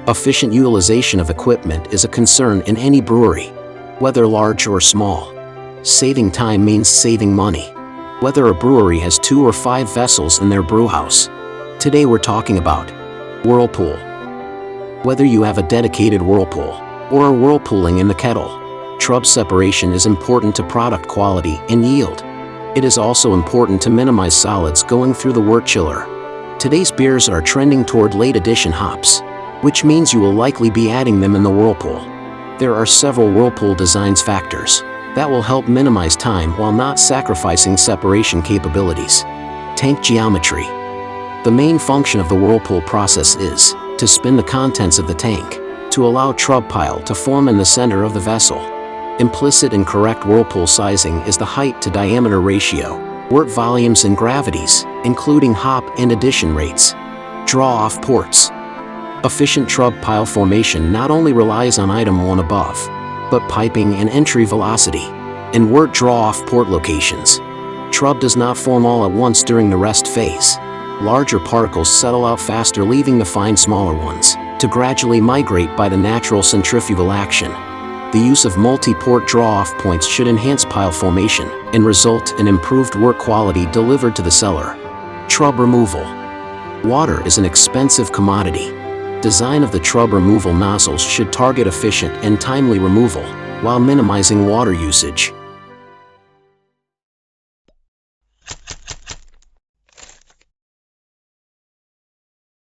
Efficient utilization of equipment is a concern in any brewery, whether large or small. Saving time means saving money, whether a brewery has 2 or 5 vessels in their brewhouse. Today we're talking about whirlpool. Whether you have a dedicated whirlpool or are whirlpooling in the kettle, trub separation is important to product quality and yield. It is also important to minimize solids going through the wort chiller. Today's beers are trending toward late addition hops, which means you will likely be adding them in the whirlpool. There are several whirlpool design factors that will help minimize time while not sacrificing separation capabilities. Tank geometry. The main function of the whirlpool process is to spin the contents of the tank to allow trub pile to form in the center of the vessel. Implicit in correct whirlpool sizing is the height to diameter ratio, wort volumes and gravities, including hop and addition rates. Draw-off ports. Efficient trub pile formation not only relies on item 1 above, but piping and entry velocity. In wort draw-off port locations, trub does not form all at once during the rest phase. Larger particles settle out faster, leaving the fine smaller ones to gradually migrate by the natural centrifugal action. The use of multi-port draw-off points should enhance pile formation and result in improved wort quality delivered to the cellar. Trub removal. Water is an expensive commodity. Design of the trub removal nozzles should target efficient and timely removal while minimizing water usage.